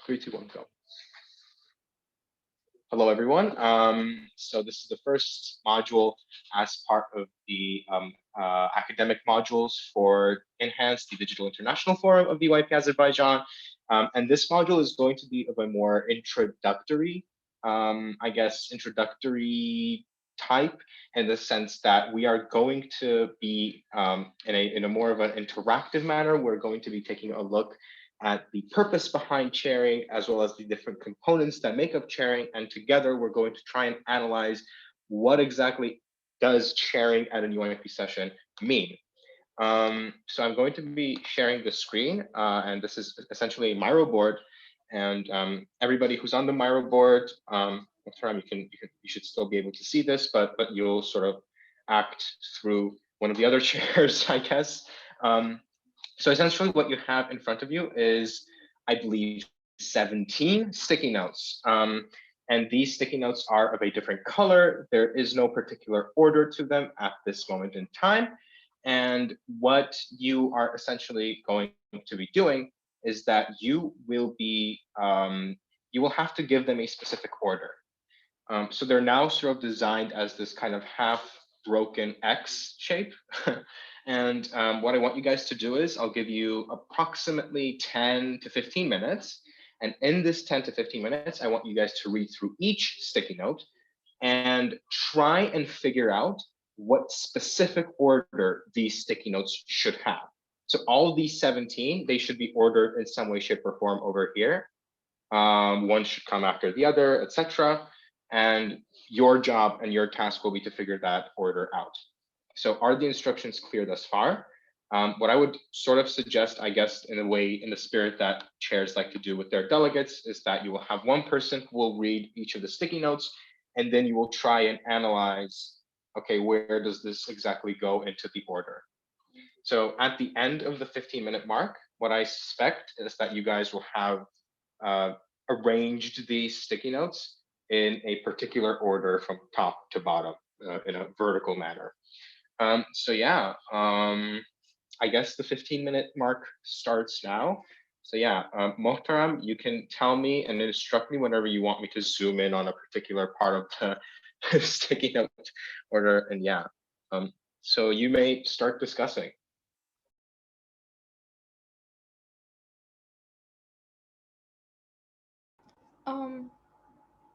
3, 2, 1, go. Hello, everyone. So this is the first module as part of the academic modules for Enhance, the Digital International Forum of the EYP Azerbaijan. And this module is going to be of a more introductory, introductory type, in the sense that we are going to be in a more of an interactive manner. We're going to be taking a look at the purpose behind chairing, as well as the different components that make up chairing. And together, we're going to try and analyze what exactly does chairing at an EYP session mean. So I'm going to be sharing the screen, and this is essentially a Miro board. And everybody who's on the Miro board, you should still be able to see this, but you'll sort of act through one of the other chairs, I guess. So essentially what you have in front of you is, I believe, 17 sticky notes. And these sticky notes are of a different color. There is no particular order to them at this moment in time. And what you are essentially going to be doing is that you will have to give them a specific order. So they're now sort of designed as this kind of half broken X shape. And what I want you guys to do is I'll give you approximately 10 to 15 minutes. And in this 10 to 15 minutes, I want you guys to read through each sticky note and try and figure out what specific order these sticky notes should have. So all of these 17, they should be ordered in some way, shape, or form over here. One should come after the other, etc. And your job and your task will be to figure that order out. So are the instructions clear thus far? What I would sort of suggest, I guess, in the spirit that chairs like to do with their delegates, is that you will have one person who will read each of the sticky notes, and then you will try and analyze, okay, where does this exactly go into the order? So at the end of the 15-minute mark, what I suspect is that you guys will have arranged these sticky notes in a particular order from top to bottom in a vertical manner. I guess the 15-minute mark starts now. So yeah, Mohtaram, you can tell me and instruct me whenever you want me to zoom in on a particular part of the sticky note order. And yeah, so you may start discussing.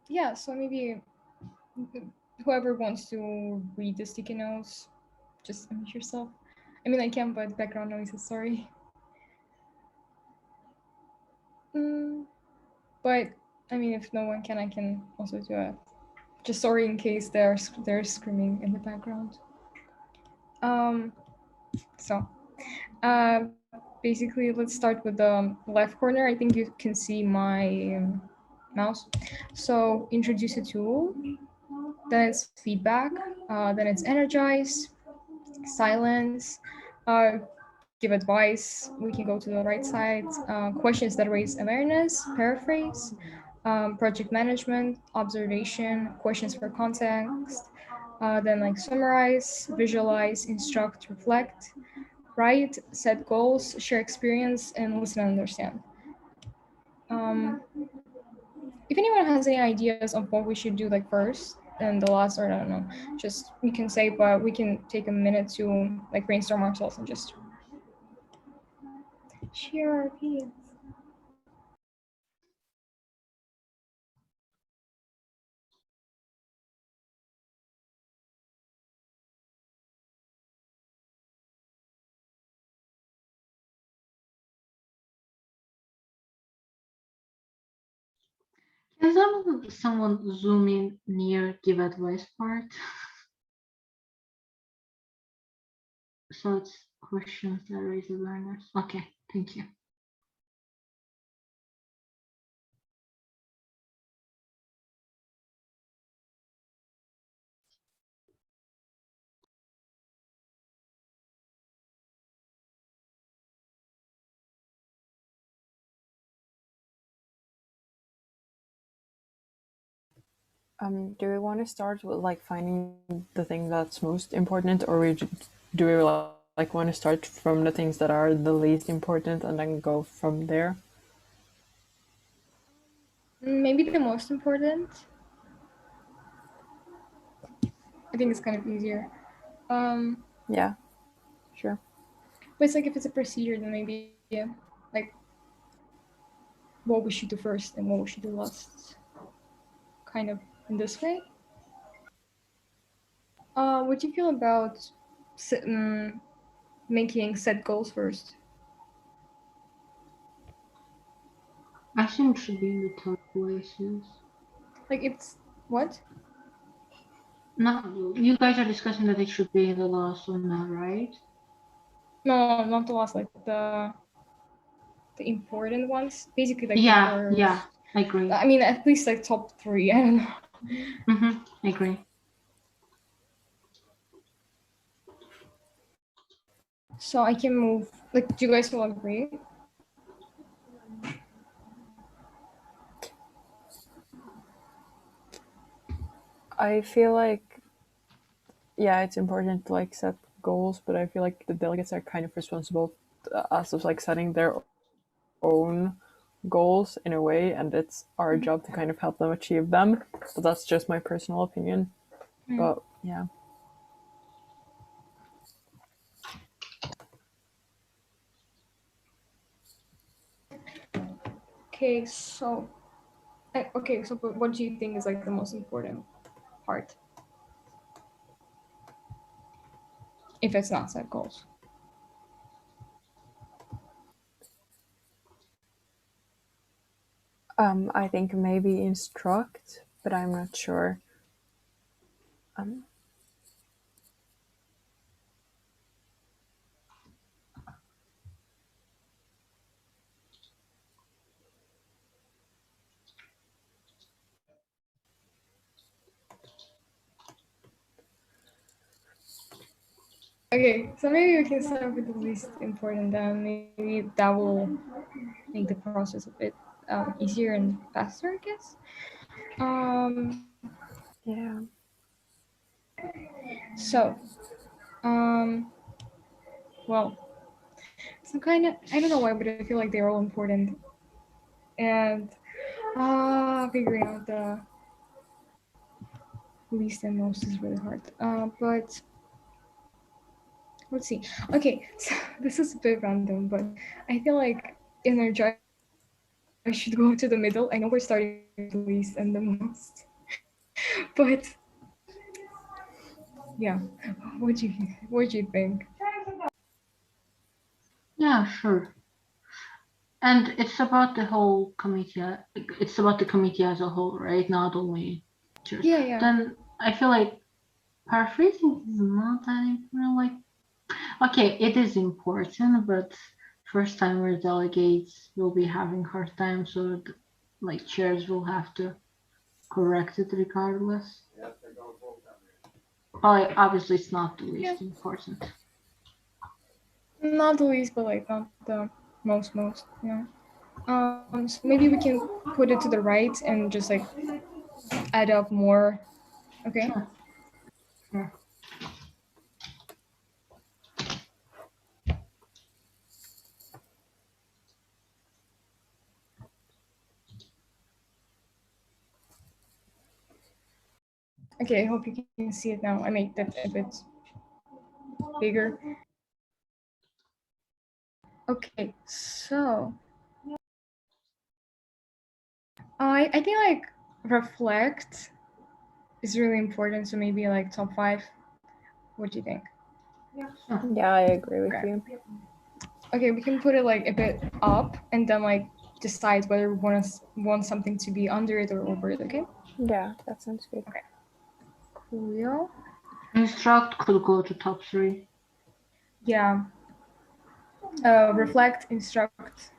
Yeah, so maybe whoever wants to read the sticky notes, just unmute yourself. I mean, I can, but background noises, sorry. But I mean, if no one can, I can also do it. Just sorry in case they're screaming in the background. So basically, let's start with the left corner. I think you can see my mouse. So introduce a tool, then it's feedback, then it's energize, silence, give advice. We can go to the right side. Questions that raise awareness, paraphrase, project management, observation, questions for context, then like summarize, visualize, instruct, reflect, write, set goals, share experience, and listen and understand. If anyone has any ideas of what we should do like first and the last, or I don't know, just we can say, but we can take a minute to like brainstorm ourselves and just share our opinions. Can someone zoom in near give advice part? So it's questions that raise awareness. Okay, thank you. Do we want to start with like finding the thing that's most important, or do we like want to start from the things that are the least important and then go from there? maybe the most important. I think it's kind of easier. Yeah, sure. But it's like if it's a procedure, then maybe like what we should do first and what we should do last, kind of in this way. What do you feel about making set goals first? I think it should be in the third places. Like it's what? No, you guys are discussing that it should be in the last one now, right? No, not the last. Like the important ones. Basically, like the Yeah, first. yeah, I agree. I mean, at least like top 3. I don't know. I agree. So I can move. Like, do you guys all agree? I feel like, yeah, it's important to like set goals, but I feel like the delegates are kind of responsible as of like setting their own goals in a way, and it's our job to kind of help them achieve them. But that's just my personal opinion. But yeah. Okay, so but what do you think is like the most important part? If it's not set goals. I think maybe instruct, but I'm not sure. Okay, so maybe we can start with the least important, then maybe that will make the process a bit easier and faster, I guess. Yeah. So, well, some kind of, I don't know why, but I feel like they're all important. And figuring out the least and most is really hard. But let's see. Okay, so this is a bit random, but I feel like energize should go to the middle. I know we're starting with the least and the most, but yeah, what do you think? Yeah, sure. And it's about the whole committee. It's about the committee as a whole, right? Not only chairs. Yeah. Then I feel like paraphrasing is not that important. Like, okay, it is important, but first timer delegates will be having hard time, so like chairs will have to correct it regardless. Like, obviously, it's not the least important. Not the least, but like not the most. Yeah. So maybe we can put it to the right and just like add up more. Okay. Sure. Okay, I hope you can see it now. I made that a bit bigger. Okay, so I think like reflect is really important. So maybe like top 5. What do you think? Yeah, I agree with Okay. you. Okay, we can put it like a bit up and then like decide whether we want something to be under it or over it. Okay. Yeah, that sounds good. Okay. Cool. Instruct could go to top 3. Yeah. Reflect, instruct.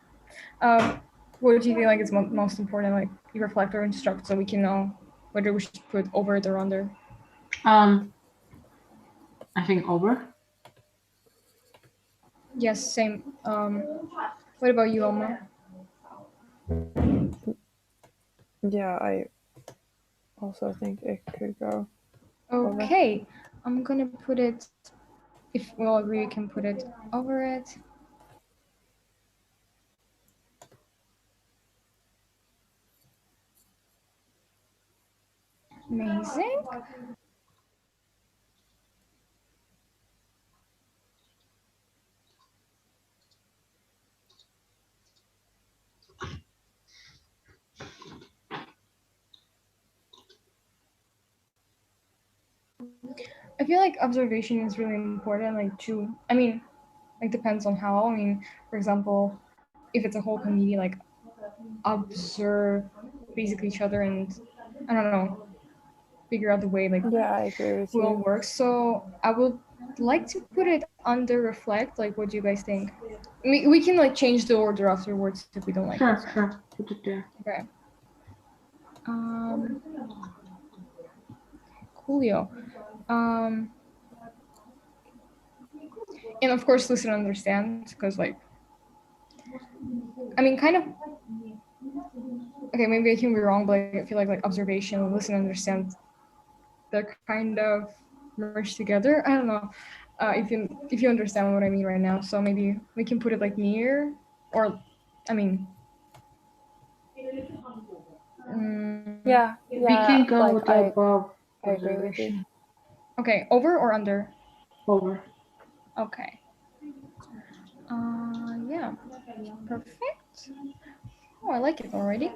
What do you think like is most important? Like you reflect or instruct, so we can know whether we should put over it or under. I think over. Yes, same. What about you, Alma? Yeah, I also think it could go over. Okay, I'm gonna put it. If we all agree, we can put it over it. Amazing. I feel like observation is really important, like to, I mean, like depends on how. I mean, for example, if it's a whole community, like observe basically each other and I don't know, figure out the way like Yeah, I agree with will you. work. So I would like to put it under reflect. Like, what do you guys think? We can like change the order afterwards if we don't like it. So. Sure. Put it there. Okay. Coolio. And of course, listen and understand, because like, I mean, kind of. Okay, maybe I can be wrong, but I feel like observation, listen, and understand, they're kind of merged together. I don't know. If you understand what I mean right now, so maybe we can put it like near, or, I mean. Yeah, We can go like with above I agree with you. observation. Okay, over or under? Over. Okay. Yeah, perfect. Oh, I like it already.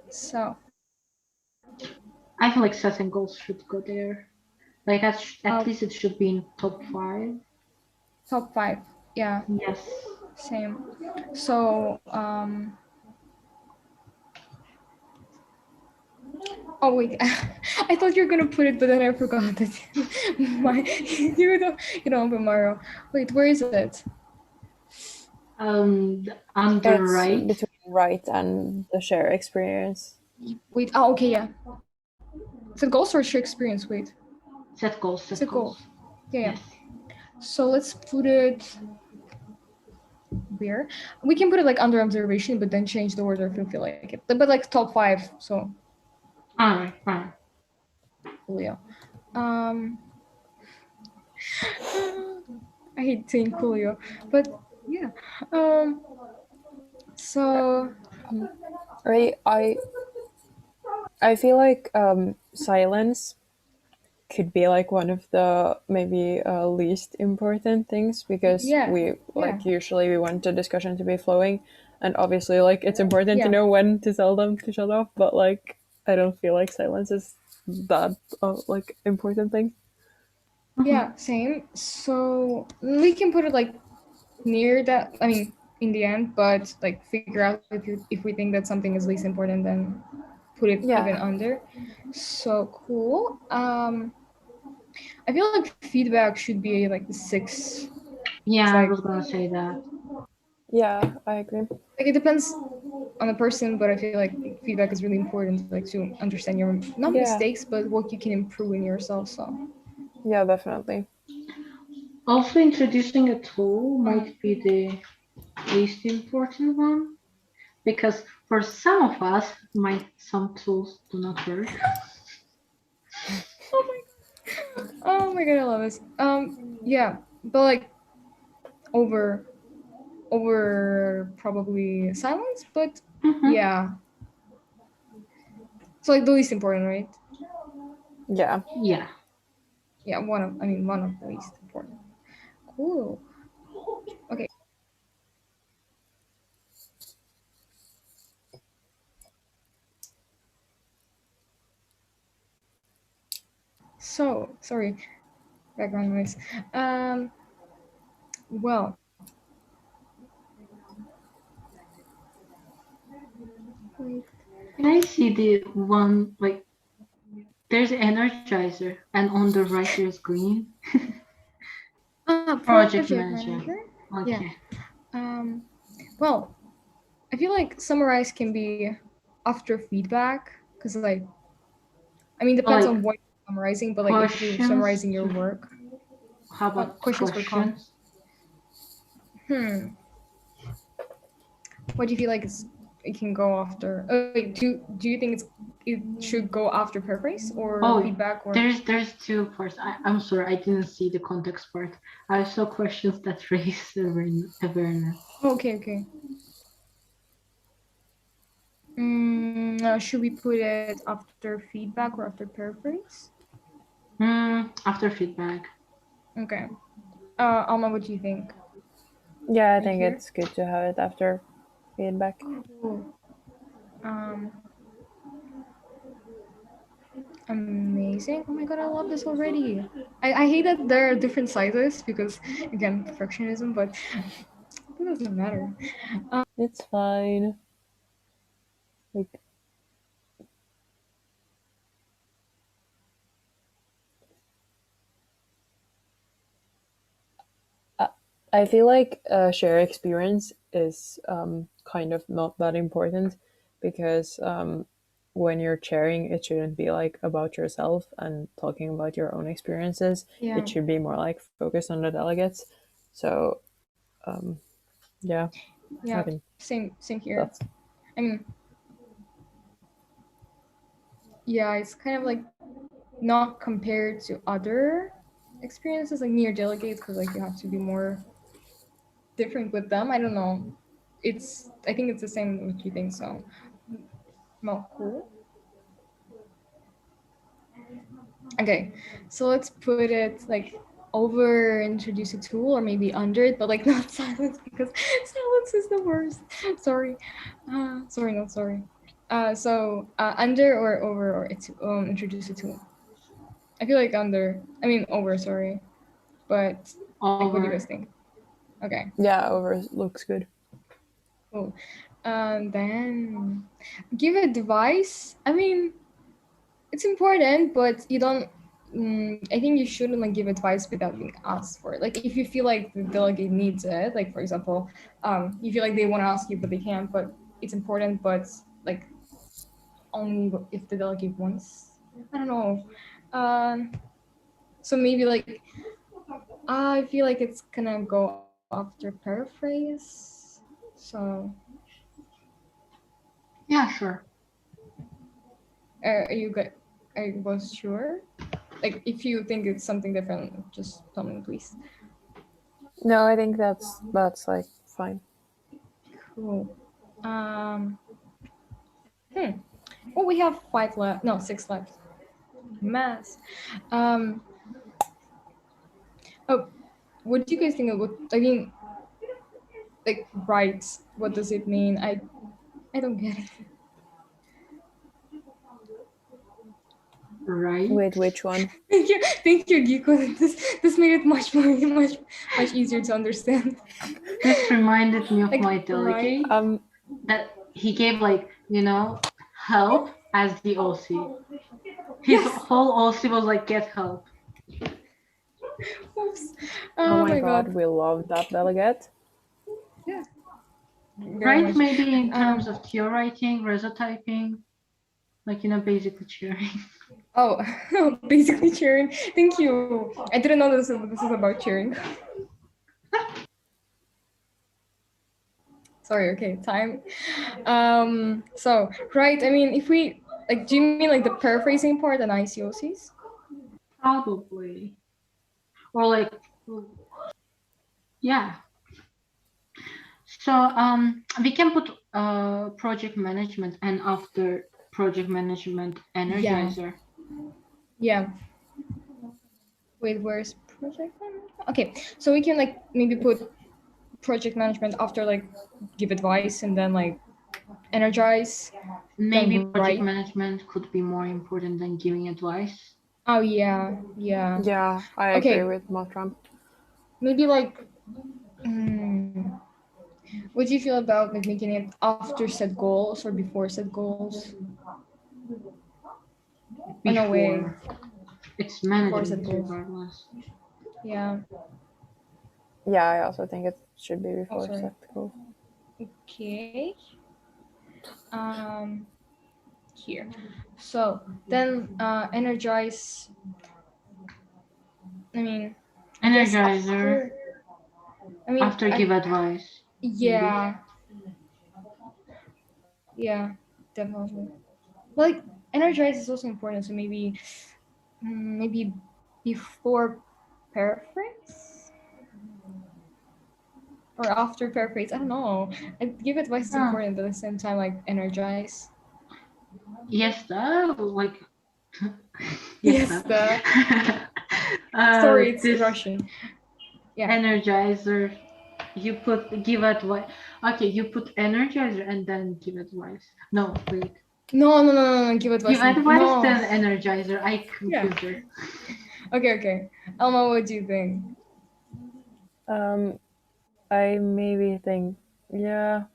So. I feel like setting goals should go there. Like at least it should be in top 5. Top 5. Yeah. Yes. Same. So. Oh wait, I thought you were gonna put it, but then I forgot that you don't have Mario. Wait, where is it? Under It's right. between right and the share experience. Wait. Oh, okay, yeah. Is it goals or share experience? Wait. Set goals. It's a goal. Yeah. Yes. So let's put it where? We can put it like under observation, but then change the order if you feel like it. But like top 5. So. Alright. Coolio. I hate saying Coolio, but yeah. So. Right, I feel like silence could be like one of the maybe least important things, because usually we want the discussion to be flowing, and obviously like it's important to know when to tell them to shut off, but like I don't feel like silence is that like important thing. Yeah, same. So we can put it like near that. I mean, in the end, but like figure out if we think that something is least important, then put it even under. So cool. I feel like feedback should be like the 6. Yeah, I was gonna say that. Yeah, I agree. Like it depends on the person, but I feel like feedback is really important, like to understand your not mistakes, but what you can improve in yourself. So. Yeah, definitely. Also, introducing a tool might be the least important one, because for some of us, some tools do not work. Oh my god, I love this. Yeah, but like over probably silence, but yeah. So like the least important, right? Yeah. Yeah, one of the least important. Cool. Okay. So sorry, background noise. Well. Can I see the one like? There's Energizer, and on the right there's green. Project manager. Okay. Yeah. Well, I feel like summarize can be after feedback, because like, I mean, depends on what you're summarizing, but like if you're summarizing your work. How about questions? For comments? What do you feel like it can go after? Wait, do you think it should go after paraphrase or feedback? Or there's 2 parts. I'm sorry, I didn't see the context part. I saw questions that raise awareness. Okay. should we put it after feedback or after paraphrase? After feedback. Okay. Alma, what do you think? Yeah, I you think here? it's good to have it after feedback. Cool. Amazing. Oh my god, I love this already. I hate that there are different sizes because, again, perfectionism, but it doesn't matter. It's fine. Like, I feel like shared experience is kind of not that important because when you're sharing, it shouldn't be like about yourself and talking about your own experiences. Yeah. It should be more like focused on the delegates. So, yeah, Yeah. I think Same here. that's I mean, yeah, it's kind of like not compared to other experiences like near delegates because like you have to be more different with them. I don't know. I think it's the same what you think, so not cool. Okay, so let's put it like over introduce a tool or maybe under it, but like not silence because silence is the worst. Sorry. Sorry, not sorry. So under or over or it's introduce a tool. I feel like under. I mean over. Sorry, but like, what do you guys think? Okay, yeah, over looks good. cool. Then give advice. I mean, it's important, but you don't. I think you shouldn't like give advice without being asked for it. Like if you feel like the delegate needs it, like for example, you feel like they want to ask you but they can't, but it's important, but like only if the delegate wants. I don't know. So maybe like I feel like it's gonna go after paraphrase. So Yeah, sure. are you good? I was sure. Like if you think it's something different, just tell me, please. No, I think that's like fine. Cool. Oh, we have 5 left. No, 6 left. Mass. Oh, what do you guys think of what? I mean, like rights. What does it mean? I don't get it. Right. Wait, which one? Thank you, Giko. This made it much easier to understand. This reminded me of Like, my delegate right. that he gave like, help as the OC. His Yes. whole OC was like get help. Oops. Oh my god, we love that delegate. Yeah. Right, much. maybe in terms of TO writing, resotyping, like basically cheering. Oh, basically cheering. Thank you. I didn't know this is about cheering. Sorry, okay, time. So right, I mean if we like do you mean like the paraphrasing part and ICOCs? Probably. Or like yeah. So we can put project management and after project management energizer. Yeah. Wait, where's project management? Okay, so we can like maybe put project management after like give advice and then like energize. Maybe then project write. management could be more important than giving advice. Oh yeah. Yeah, I agree with Motram. Maybe like what do you feel about like making it after set goals or before set goals? Before. No way. It's management regardless. Yeah. Yeah, I also think it should be before set goals. Okay. Here. So then energize. I mean, energizer. After give advice. Yeah. Maybe. Yeah, definitely. But like energize is also important, so maybe before paraphrase or after paraphrase. I don't know. I give advice is important, but at the same time, like energize. Yes, like Yes, the sorry, it's this Russian. Yeah. energizer. You give advice. Okay, you put energizer and then give advice. No, wait. No. Give advice. Give advice No. then energizer. I Yeah. confused her. Okay. Elma, what do you think? I maybe think, yeah,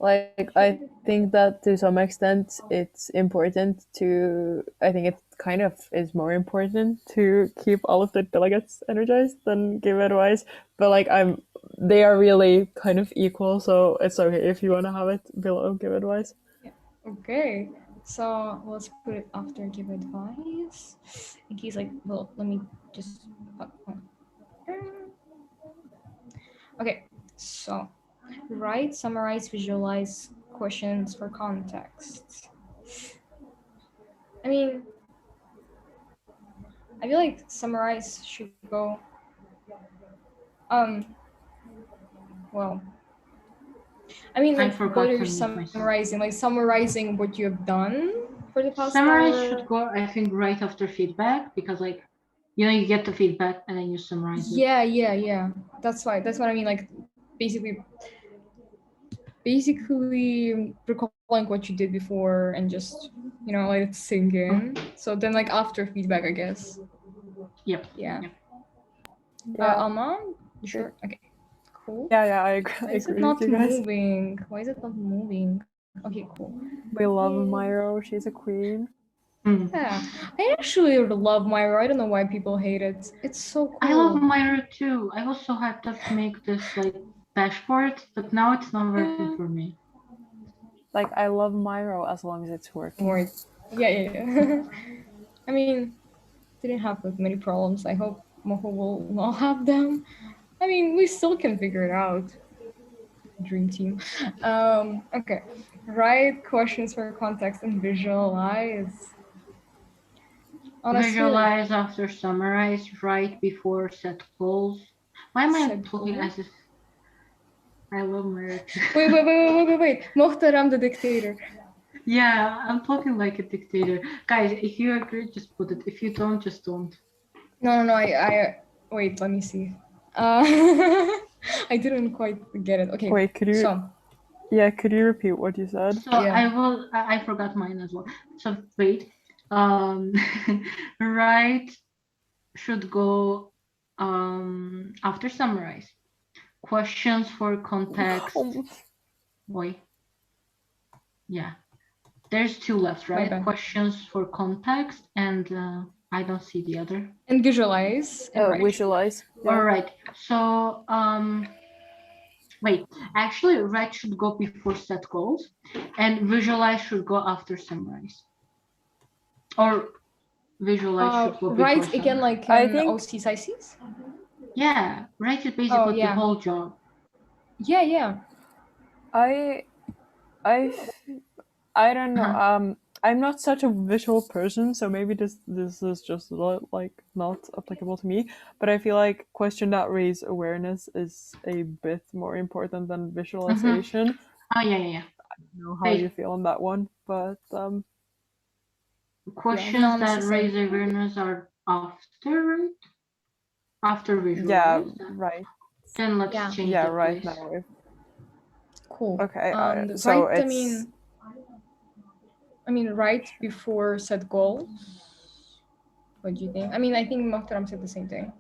like I think that to some extent it's important to. I think it kind of is more important to keep all of the delegates energized than give advice. But like they are really kind of equal, so it's okay if you want to have it below give advice. Okay. So let's put it after give advice. In case well, let me just okay. So write, summarize, visualize questions for context. I mean, I feel like summarize should go. Well, I mean, I like forgot whether to you're mute myself. summarizing what you have done for the past Summarize hour. should go, I think, right after feedback because, like, you get the feedback and then you summarize it. Yeah. That's why. That's what I mean. Like, basically recalling what you did before and just let it sink in. So then, like after feedback, I guess. Yep. Yeah. Yeah. Alma, you sure? Okay. Cool. Yeah, I agree. Why is it not moving? Why is it not moving? Okay, cool. We love Myro. She's a queen. Yeah, I actually love Myra. I don't know why people hate it. It's so cool. I love Myra too. I was so hyped up to make this like dashboard, but now it's not working for me. Like I love Myro as long as it's working. Yeah. I mean, didn't have many problems. I hope Moho will not have them. I mean, we still can figure it out. Dream team. Okay. Write questions for context and visualize. Honestly, Visualize after summarize, write before set goals. Why am I talking as if I love Myra too? Wait. Muhtaram the dictator. Yeah, I'm talking like a dictator. Guys, if you agree, just put it. If you don't, just don't. No. I wait. Let me see. I didn't quite get it. Okay. Wait, could you? So, yeah, could you repeat what you said? So yeah. I forgot mine as well. So wait. Right should go after summarize. Questions for context. Wait. Yeah. There's two left, right? Questions for context and I don't see the other. And visualize. And visualize. Yeah. All right. So wait, actually write should go before set goals and visualize should go after summarize. Or visualize should go before write again like I think OCs, ICs? Yeah, write is basically the whole job. Yeah. I don't know. I'm not such a visual person, so maybe this is just like not applicable to me. But I feel like question that raise awareness is a bit more important than visualization. Oh yeah. I don't know how you feel on that one, but questions that raise awareness are after, right? After visualize. Yeah, right. Then let's change yeah, the right place. now. Cool. Okay, so right, it's. I mean, right before set goals. What do you think? I mean, I think Mokhtaram said the same thing.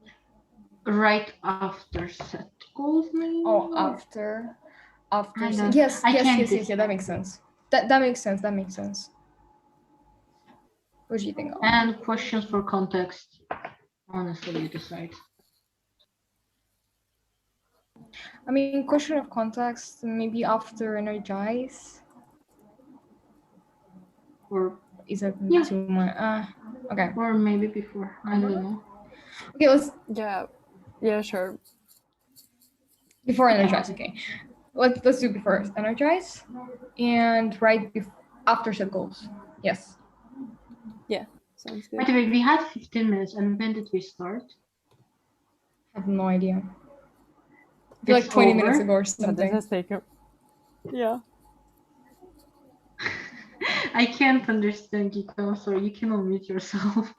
Right after set goals, maybe? Oh, after. Yes. Yeah, that makes sense. That makes sense. What do you think? And questions for context. Honestly, you decide. I mean, question of context, maybe after energize. Or is that too much? Okay. Or maybe before. I don't know. Okay, let's. Yeah, sure. Before energize, okay. Let's do before energize, and right after set goals. Yes. Yeah, sounds good. By the way, we had 15 minutes, and when did we start? I have no idea. I feel like 20 minutes ago or something. But this has taken. Yeah. I can't understand Giko, so you can unmute yourself.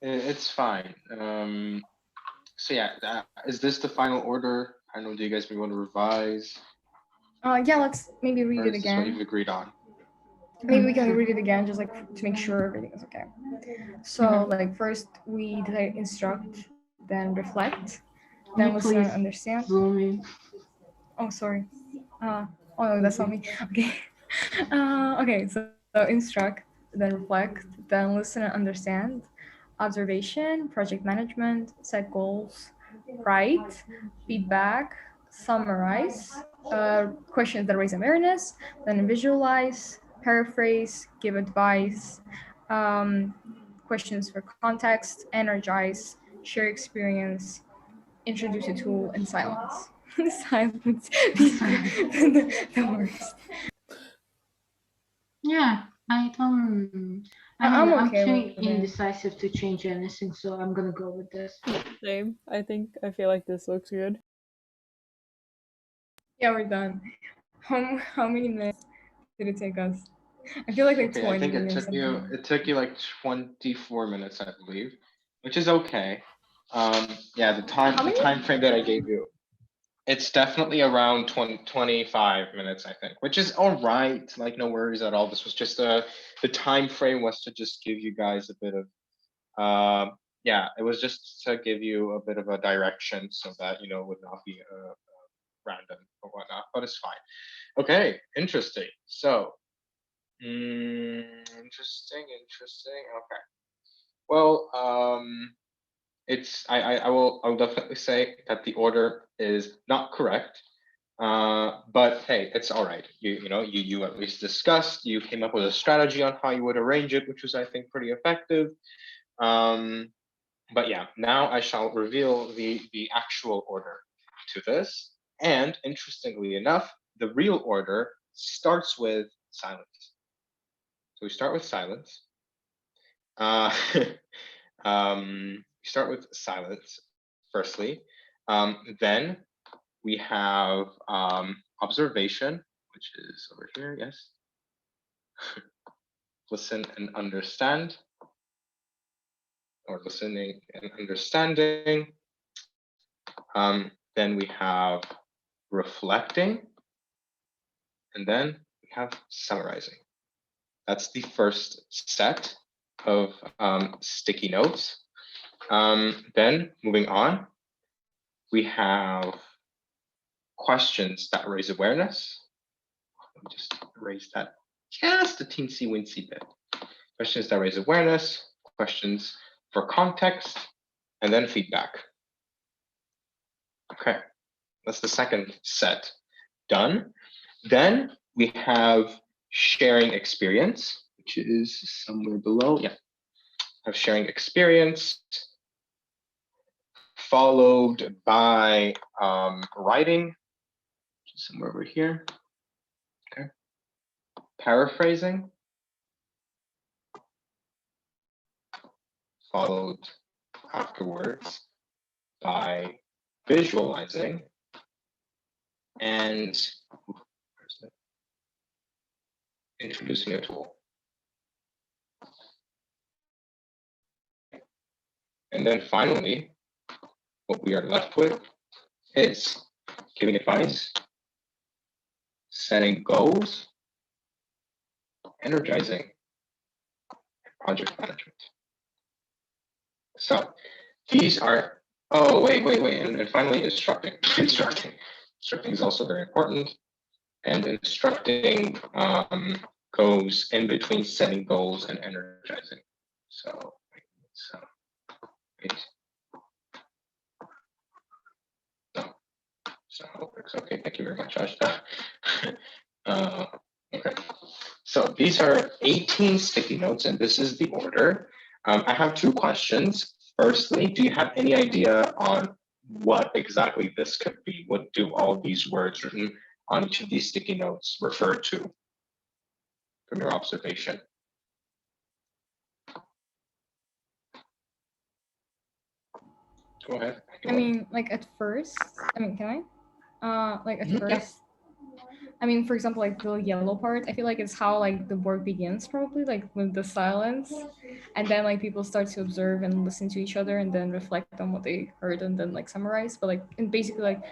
It's fine. So yeah, is this the final order? I don't know, do you guys maybe want to revise? Yeah, let's maybe read Or it is this what you've again. agreed on? Maybe we can read it again, just like to make sure everything is okay. So like first we instruct, then reflect, Can then you listen and please understand. zoom in? Oh, sorry. Oh no, that's not me. Okay. Okay, so instruct, then reflect, then listen and understand. Observation, project management, set goals, write, feedback, summarize, questions that raise awareness, then visualize, paraphrase, give advice, questions for context, energize, share experience, introduce a tool, and silence. Silence. The worst. Yeah, I don't. I mean, I'm I'm okay too with it. indecisive to change anything, so I'm gonna go with this. Same. I feel like this looks good. Yeah, we're done. How many minutes did it take us? I feel like Okay, I 20 think or something. it took you like 24 minutes, I believe, which is okay. Yeah, the How time many? frame that I gave you, it's definitely around 25 minutes, I think, which is all right. Like no worries at all. This was just the time frame was to just give you guys a bit of yeah, it was just to give you a bit of a direction so that it would not be random or whatnot, but it's fine. Okay, interesting. So, interesting. Okay. Well, I will definitely say that the order is not correct. But hey, it's all right. You at least discussed. You came up with a strategy on how you would arrange it, which was I think pretty effective. Um, but yeah, now I shall reveal the actual order to this. And interestingly enough, the real order starts with silence. So we start with silence. Uh, we start with silence, firstly. Then we have observation, which is over here, yes. Listen and understand, or listening and understanding. Then we have reflecting, and then we have summarizing. That's the first set of sticky notes. Then moving on, we have questions that raise awareness. Let me just raise that just a teensy wincy bit. Questions that raise awareness, questions for context, and then feedback. Okay, that's the second set done. Then we have sharing experience, which is somewhere below. Yeah, have sharing experience, followed by writing, which is somewhere over here. Okay, paraphrasing, followed afterwards by visualizing, and introducing a tool. And then finally, what we are left with is giving advice, setting goals, energizing, project management. So these are, oh, wait. And then finally, instructing. Instructing is also very important. And instructing goes in between setting goals and energizing. So, wait. No. So it's okay. Thank you very much, Josh. Okay. So these are 18 sticky notes, and this is the order. I have two questions. Firstly, do you have any idea on what exactly this could be? What do all these words written on each of these sticky notes refer to from your observation? Go ahead. I mean, like at first, I mean, can I? Like at Yeah. first, I mean, for example, like the yellow part, I feel like it's how like the work begins, probably like with the silence, and then like people start to observe and listen to each other and then reflect on what they heard and then like summarize. But like, and basically like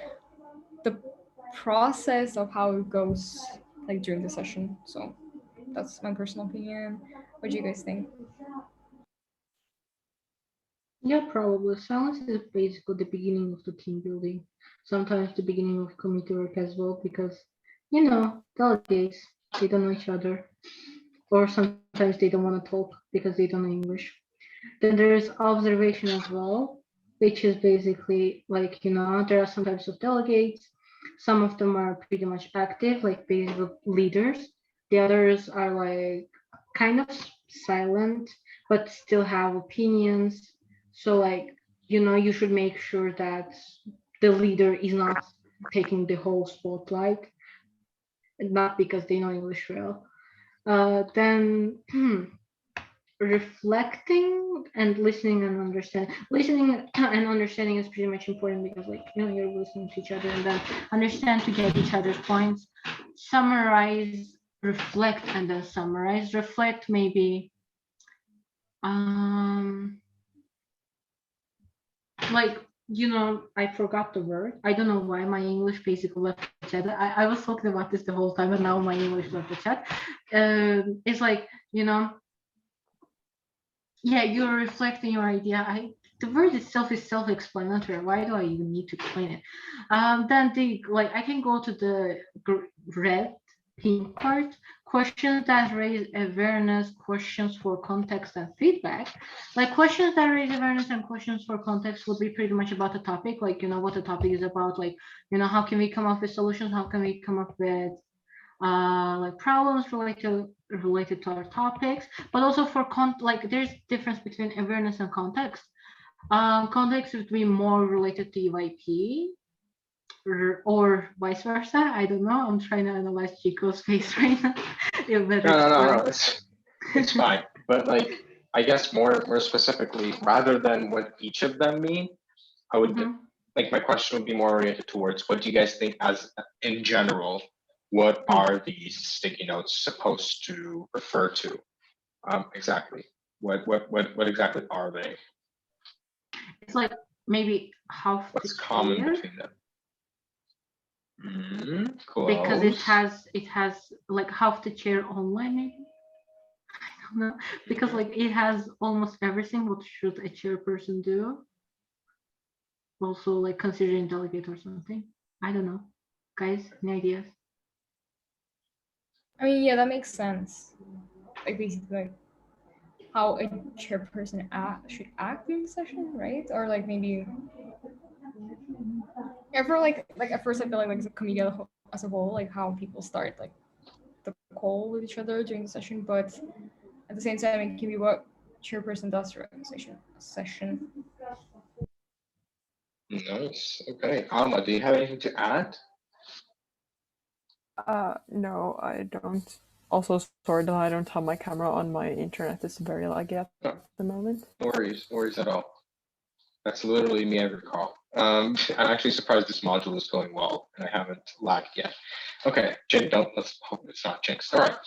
the process of how it goes like during the session. So that's my personal opinion. What do you guys think? Yeah, probably. Silence is basically the beginning of the team building. Sometimes the beginning of community work as well, because delegates, they don't know each other, or sometimes they don't want to talk because they don't know English. Then there's observation as well, which is basically like, there are some types of delegates. Some of them are pretty much active, like basically leaders. The others are like kind of silent, but still have opinions. So like, you should make sure that the leader is not taking the whole spotlight, not because they know English well. Then reflecting and listening and understanding. Listening and understanding is pretty much important because, like, you're listening to each other and then understand to get each other's points. Summarize, reflect, and then summarize. Reflect maybe, like, I forgot the word. I don't know why my English basically left the chat. I was talking about this the whole time, and now my English left the chat. It's like, yeah, you're reflecting your idea. The word itself is self-explanatory. Why do I even need to explain it? Then I can go to the red pink part. Questions that raise awareness, questions for context and feedback. Like questions that raise awareness and questions for context would be pretty much about the topic, like what the topic is about, like how can we come up with solutions, how can we come up with like problems related to our topics, but also for like there's difference between awareness and context. Context would be more related to EYP or vice versa. I don't know. I'm trying to analyze Giko's face right now. No. It's fine. But like, I guess more specifically, rather than what each of them mean, I would like my question would be more oriented towards what do you guys think as in general, what are these sticky notes supposed to refer to? Exactly. What exactly are they? It's like maybe how What's common between them? Because it has like half the chair online, maybe. I don't know, because like it has almost everything. What should a chairperson do? Also, like considering delegate or something. I don't know, guys. Any ideas? I mean, yeah, that makes sense. Like basically, like how a chairperson should act during the session, right? Or like maybe. Yeah, for like at first I feel like as a committee as a whole, like how people start like the call with each other during the session, but at the same time it can be what chairperson does during the session. Nice. Okay. Alma, do you have anything to add? No, I don't. Also, sorry that I don't have my camera on. My internet is very laggy at the moment. No worries at all. That's literally me every call. I'm actually surprised this module is going well and I haven't lagged yet. Okay, let's hope it's not jinxed. All right.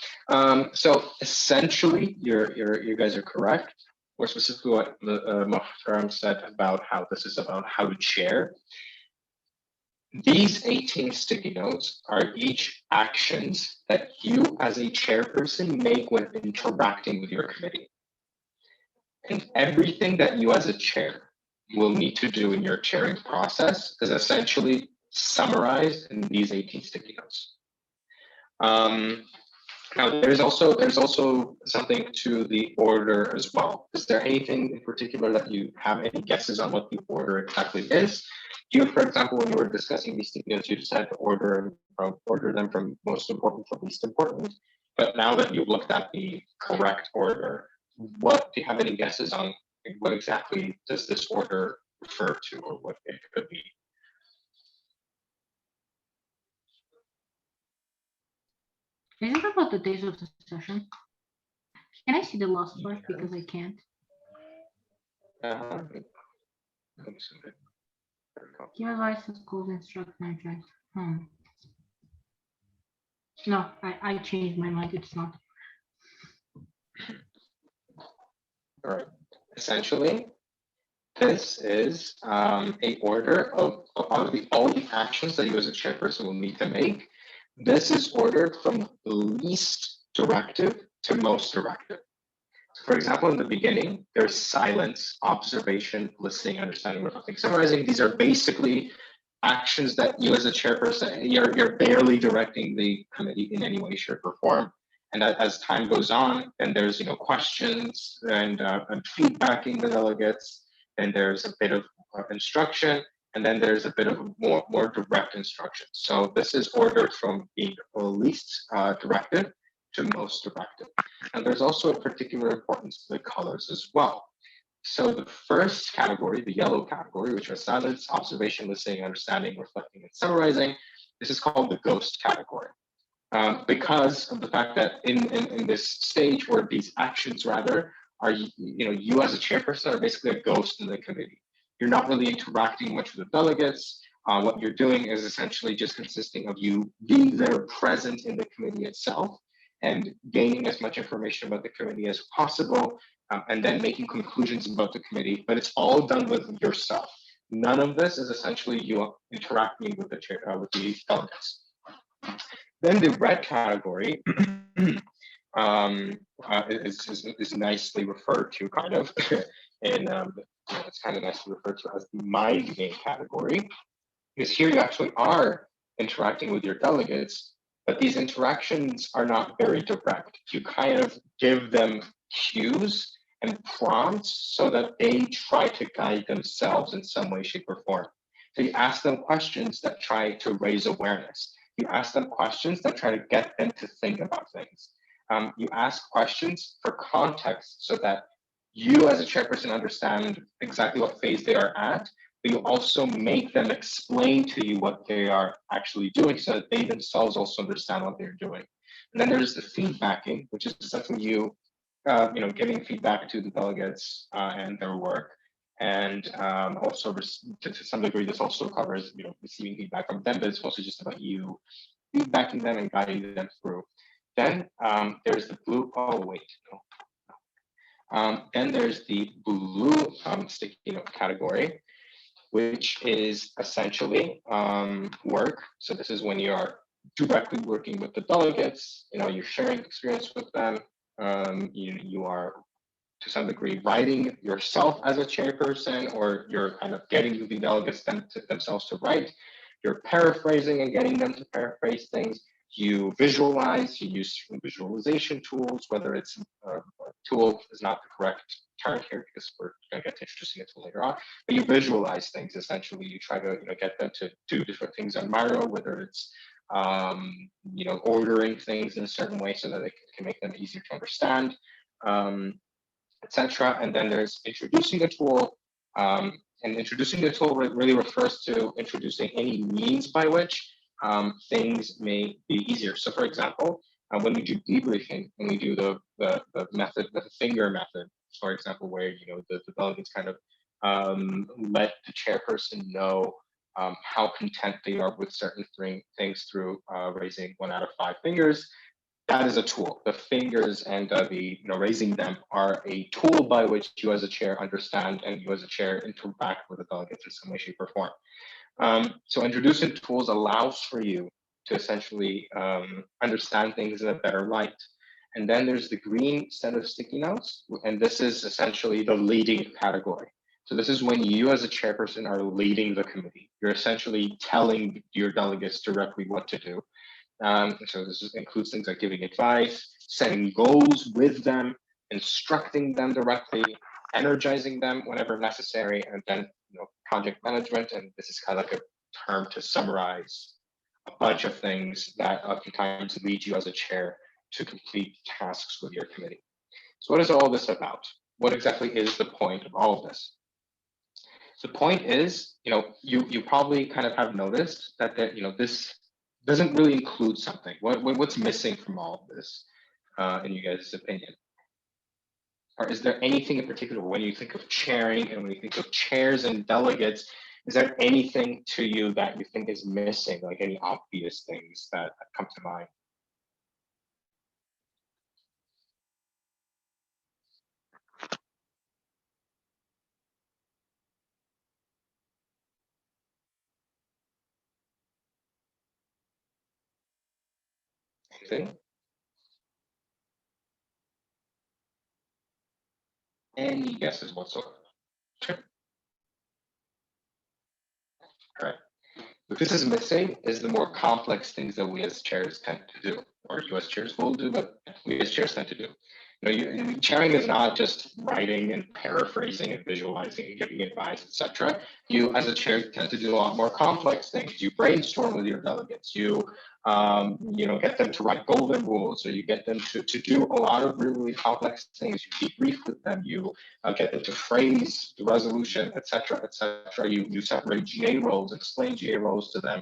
So essentially, you guys are correct. More specifically, what Muhtaram said about how this is about how to chair. These 18 sticky notes are each actions that you as a chairperson make when interacting with your committee. And everything that you as a chair will need to do in your chairing process is essentially summarized in these 18 sticky notes. Now, there's also something to the order as well. Is there anything in particular that you have any guesses on what the order exactly is? You, for example, when you were discussing these sticky notes, you just had to order them from most important to least important. But now that you've looked at the correct order, what do you have any guesses on what exactly does this order refer to or what it could be? Is it about the days of the session? Can I see the last part because I can't? Give advice to schools, instruct and direct. No, I changed my mind. It's not. All right. Essentially, this is a order of all the actions that you as a chairperson will need to make. This is ordered from least directive to most directive. So for example, in the beginning, there's silence, observation, listening, understanding, reflecting, summarizing. These are basically actions that you as a chairperson, you're barely directing the committee in any way, shape, or form. And as time goes on, then there's questions and feedbacking the delegates, and there's a bit of instruction, and then there's a bit of more direct instruction. So this is ordered from being least directive to most directive. And there's also a particular importance to the colors as well. So the first category, the yellow category, which are silence, observation, listening, understanding, reflecting, and summarizing, this is called the ghost category. Because of the fact that in this stage where these actions rather are, you as a chairperson are basically a ghost in the committee. You're not really interacting much with the delegates. What you're doing is essentially just consisting of you being there present in the committee itself and gaining as much information about the committee as possible, and then making conclusions about the committee. But it's all done with yourself. None of this is essentially you interacting with the with the delegates. Then the red category is nicely referred to kind of, and it's kind of nicely referred to as the mind game category, because here you actually are interacting with your delegates, but these interactions are not very direct. You kind of give them cues and prompts so that they try to guide themselves in some way, shape, or form. So you ask them questions that try to raise awareness. You ask them questions that try to get them to think about things. You ask questions for context so that you as a chairperson understand exactly what phase they are at, but you also make them explain to you what they are actually doing so that they themselves also understand what they're doing. And then there's the feedbacking, which is something giving feedback to the delegates and their work. And also to some degree, this also covers, receiving feedback from them, but it's also just about you feedbacking them and guiding them through. Then there's the blue, oh wait, no. Then there's the blue sticky note category, which is essentially work. So this is when you are directly working with the delegates, you're sharing experience with them. You are to some degree writing yourself as a chairperson, or you're kind of getting the delegates themselves to write. You're paraphrasing and getting them to paraphrase things. You visualize, you use visualization tools, whether it's tool is not the correct term here because we're going to get to introducing it later on, but you visualize things. Essentially, you try to get them to do different things on Miro, whether it's ordering things in a certain way so that it can make them easier to understand, etc. And then there's introducing the tool. And introducing the tool really refers to introducing any means by which things may be easier. So for example, when we do debriefing, when we do the method, the finger method, for example, where the delegates kind of let the chairperson know how content they are with certain things through raising 1 out of 5 fingers. That is a tool. The fingers and raising them are a tool by which you as a chair understand and you as a chair interact with the delegates in some way, shape, or form. So introducing tools allows for you to essentially understand things in a better light. And then there's the green set of sticky notes, and this is essentially the leading category. So this is when you as a chairperson are leading the committee. You're essentially telling your delegates directly what to do. So this includes things like giving advice, setting goals with them, instructing them directly, energizing them whenever necessary, and then project management. And this is kind of like a term to summarize a bunch of things that oftentimes lead you as a chair to complete tasks with your committee. So what is all this about? What exactly is the point of all of this? The point is, you probably kind of have noticed that this doesn't really include something. What's missing from all of this, in you guys' opinion? Or is there anything in particular when you think of chairing and when you think of chairs and delegates, is there anything to you that you think is missing, like any obvious things that come to mind? anything? Any guesses whatsoever? Sure. All right. What this is missing is the more complex things that we as chairs tend to do, or you as chairs will do, but we as chairs tend to do. Chairing is not just writing and paraphrasing and visualizing and giving advice, etc. You, as a chair, tend to do a lot more complex things. You brainstorm with your delegates. You get them to write golden rules, or you get them to do a lot of really complex things. You debrief with them. You get them to phrase the resolution, etc., etc. You separate GA roles, explain GA roles to them.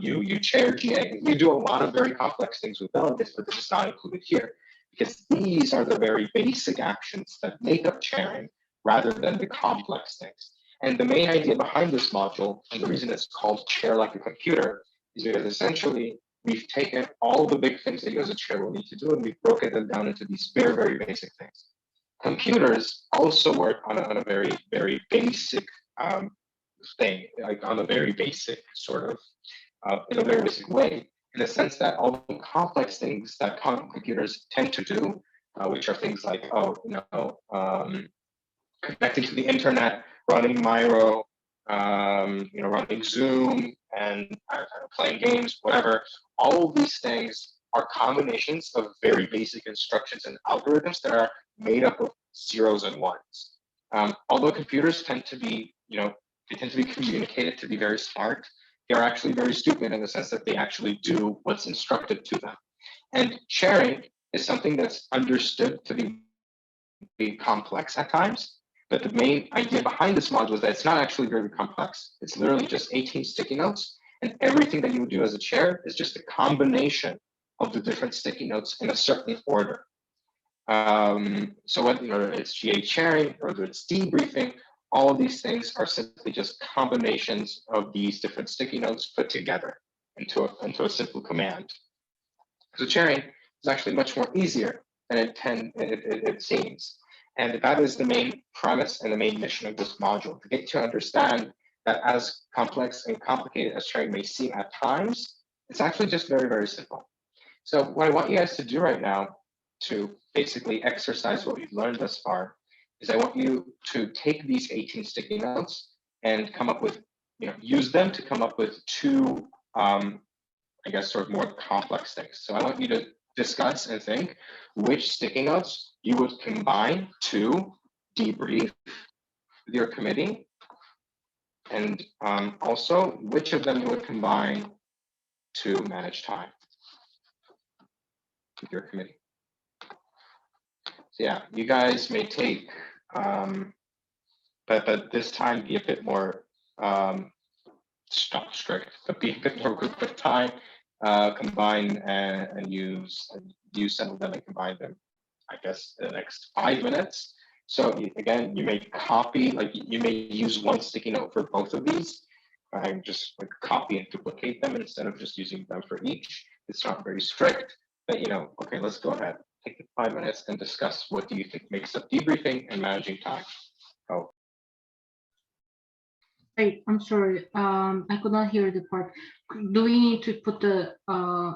You chair GA. You do a lot of very complex things with delegates, but this is not included here, because these are the very basic actions that make up chairing rather than the complex things. And the main idea behind this module, and the reason it's called Chair Like a Computer, is because essentially we've taken all the big things that you as a chair will need to do, and we've broken them down into these very, very basic things. Computers also work on a very, very basic thing, like on a very basic sort of, in a very basic way, in the sense that all the complex things that computers tend to do, which are things like, connecting to the internet, running Miro, running Zoom, and playing games, whatever. All of these things are combinations of very basic instructions and algorithms that are made up of zeros and ones. Although computers tend to be, they tend to be communicated to be very smart, they're actually very stupid in the sense that they actually do what's instructed to them. And sharing is something that's understood to be complex at times, but the main idea behind this module is that it's not actually very complex. It's literally just 18 sticky notes, and everything that you would do as a chair is just a combination of the different sticky notes in a certain order. So whether it's GA sharing or whether it's debriefing, all of these things are simply just combinations of these different sticky notes put together into a simple command. So chairing is actually much more easier than it seems. And that is the main premise and the main mission of this module, to get to understand that as complex and complicated as chairing may seem at times, it's actually just very, very simple. So what I want you guys to do right now to basically exercise what we've learned thus far is I want you to take these 18 sticky notes and come up with, use them to come up with two, sort of more complex things. So I want you to discuss and think which sticky notes you would combine to debrief with your committee, and also which of them you would combine to manage time with your committee. So yeah, you guys may take, but this time be a bit more strict, but be a bit more group of time, combine and use some of them and combine them, I guess, in the next 5 minutes. So again, you may copy, like you may use one sticky note for both of these, and just like copy and duplicate them instead of just using them for each. It's not very strict, but okay, let's go ahead. Take the 5 minutes and discuss what do you think makes up debriefing and managing time. Oh. Hey, I'm sorry. I could not hear the part. Do we need to put the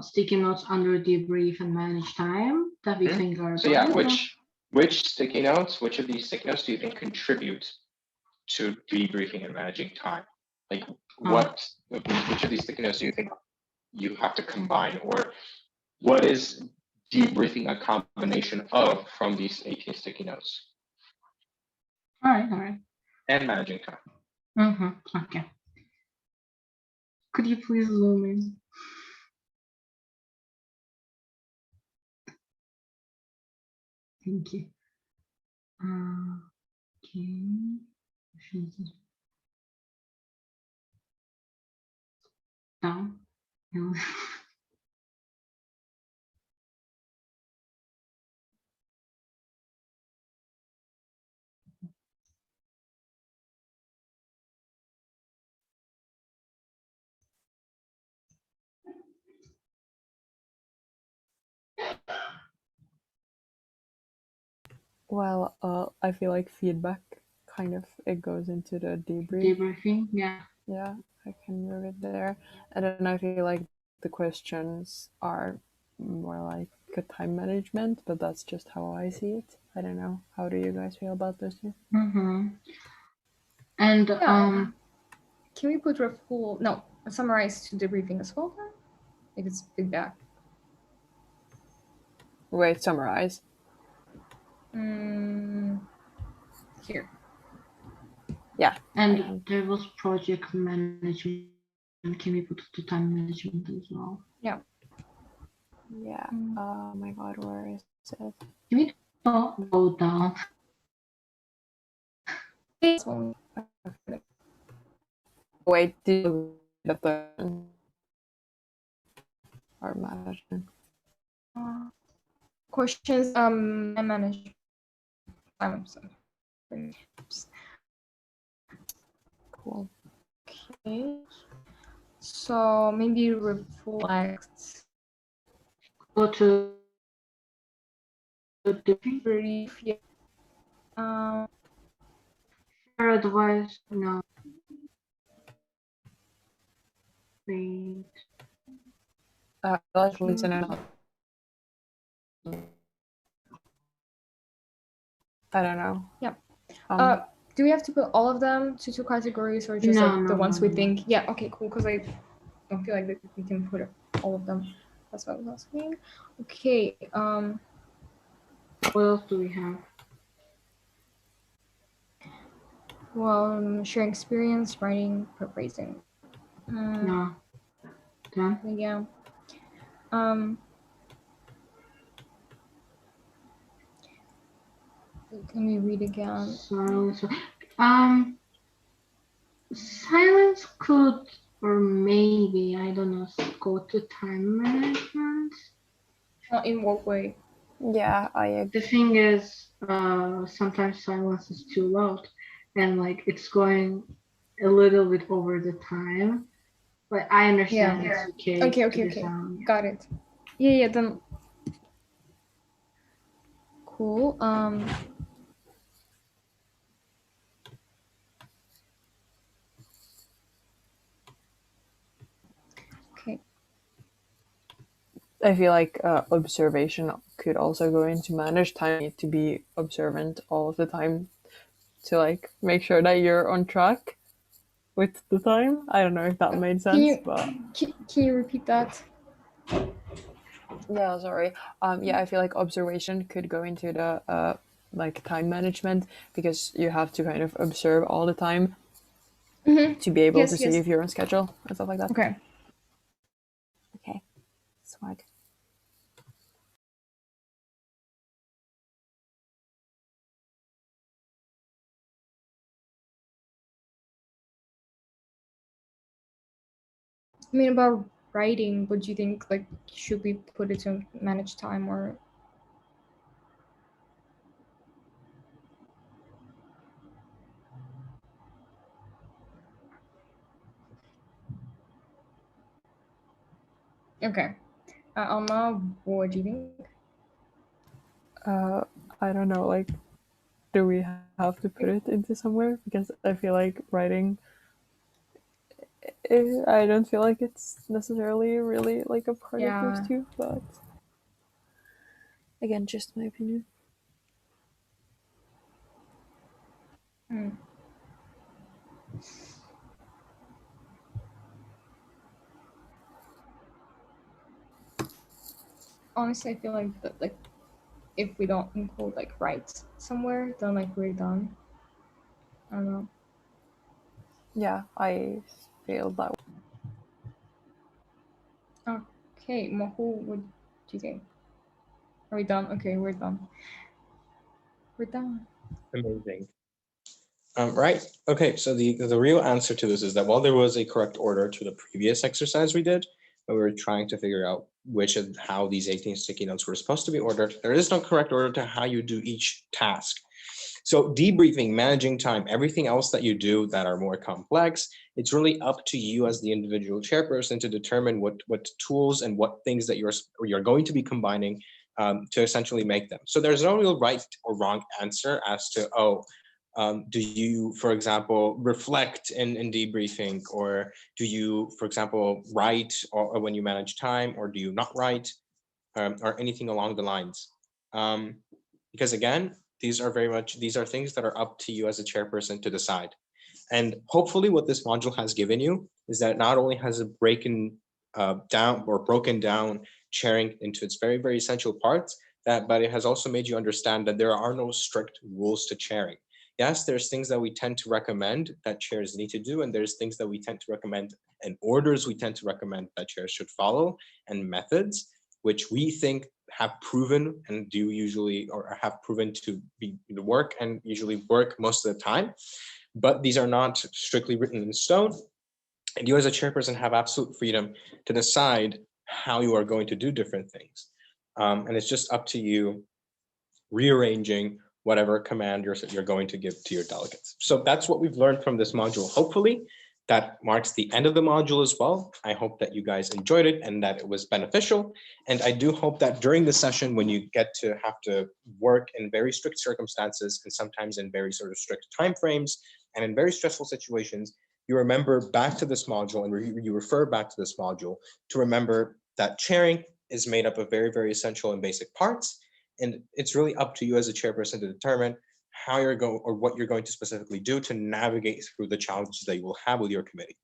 sticky notes under debrief and manage time that we think are? So yeah, which sticky notes? Which of these sticky notes do you think contribute to debriefing and managing time? Like which of these sticky notes do you think you have to combine, or what is debriefing a combination of from these 18 sticky notes? All right. And managing time. Okay. Could you please zoom in? Thank you. Okay. Down. No. Well, I feel like feedback it goes into the Debriefing, yeah. Yeah, I can move it there. And then I feel like the questions are more like a time management, but that's just how I see it. I don't know. How do you guys feel about those two? Mm-hmm. And Yeah. Can we put summarize to debriefing as well? Like it's feedback. Wait, summarize. Here. Yeah. And there was project management. Can we put the time management as well? Yeah. Yeah. Oh my god, where is it? Can we go down? Wait, did you read the or management? Questions. I manage. Cool. Okay. So maybe reflect. Go to the Brief. Yeah. share advice. No. Wait. Let's listen and I don't know. Yeah. Do we have to put all of them to 2 categories or just the ones we think? Yeah. Okay. Cool. Because I don't feel like we can put all of them. That's what I was asking. Okay. What else do we have? Well, sharing experience, writing, paraphrasing. No. Done. Yeah. Can we read again? Silence. Silence could, or maybe, I don't know, go to time management. In what way? Yeah, I agree. The thing is, sometimes silence is too loud, and like it's going a little bit over the time. But I understand it's okay. Okay. Got it. Yeah. Then cool. Okay. I feel like observation could also go into manage time. You need to be observant all of the time to like make sure that you're on track with the time. I don't know if that made sense, but can you repeat that? yeah, sorry. Yeah, I feel like observation could go into the like time management because you have to kind of observe all the time to be able to see if you're on schedule and stuff like that. Okay. Swag. I mean, about writing, what do you think? Like, should we put it to manage time or? Okay. Alma, what do you think? I don't know, like, do we have to put it into somewhere? Because I feel like writing, I don't feel like it's necessarily really like a part of those two, but again, just my opinion. Honestly, I feel like if we don't include like rights somewhere, then like we're done. I don't know. Yeah, I feel that way. Okay, Mohu, what do you think? Are we done? Okay, we're done. We're done. Amazing. Right. Okay. So the real answer to this is that while there was a correct order to the previous exercise we did, when we were trying to figure out which and how these 18 sticky notes were supposed to be ordered, there is no correct order to how you do each task. So debriefing, managing time, everything else that you do that are more complex, it's really up to you as the individual chairperson to determine what tools and what things that you're going to be combining to essentially make them. So there's no real right or wrong answer as to, do you, for example, reflect in debriefing, or do you, for example, write or when you manage time, or do you not write? or anything along the lines. Because again, these are things that are up to you as a chairperson to decide. And hopefully what this module has given you is that not only has it broken down chairing into its very, very essential parts, but it has also made you understand that there are no strict rules to chairing. Yes, there's things that we tend to recommend that chairs need to do, and there's things that we tend to recommend and orders we tend to recommend that chairs should follow, and methods which we think have proven and do usually or have proven to be work and usually work most of the time. But these are not strictly written in stone. And you as a chairperson have absolute freedom to decide how you are going to do different things. And it's just up to you rearranging whatever command you're going to give to your delegates. So that's what we've learned from this module. Hopefully that marks the end of the module as well. I hope that you guys enjoyed it and that it was beneficial. And I do hope that during the session, when you get to have to work in very strict circumstances and sometimes in very sort of strict timeframes and in very stressful situations, you remember back to this module and you refer back to this module to remember that chairing is made up of very, very essential and basic parts. And it's really up to you as a chairperson to determine how you're going or what you're going to specifically do to navigate through the challenges that you will have with your committee.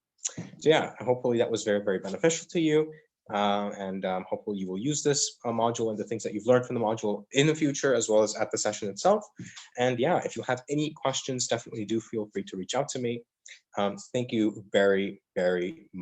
So yeah, hopefully that was very, very beneficial to you. And hopefully you will use this module and the things that you've learned from the module in the future, as well as at the session itself. And yeah, if you have any questions, definitely do feel free to reach out to me. Thank you very, very much.